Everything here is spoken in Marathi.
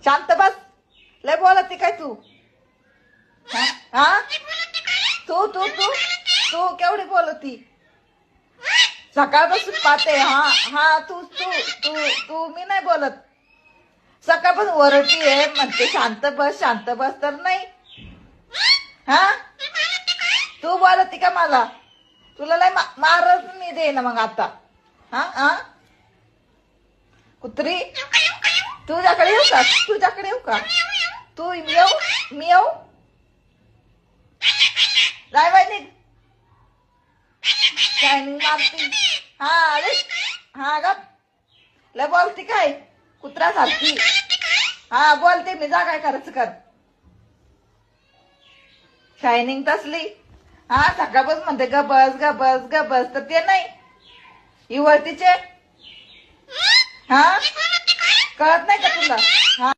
शांत बस. लय बोलती काय तू? हा तू तू तू तू केवढी बोलती? सकाळपासून पाहते. हा हा तू तू तू तू मी नाही बोलत. सकाळपासून वरटी आहे म्हणते शांत बस तर नाही. हा तू बोलती का मला? तुला लय मारच मी दे ना मग आता. हा हा कुत्री तुझ्याकडे येऊ का? तुझ्याकडे येऊ का? तू येऊ मी येऊ? जाय बाई निघ. शायनिंग मारती. हा अरे हा ग लय बोलती काय कुत्रा सारखी? हा बोलते मी. जा काय करायचं कर. शायनिंग तसली. हा सकाळपासून म्हणते ग बस तर ते नाही इवळतीचे. हा कळत नाही का तुला? हा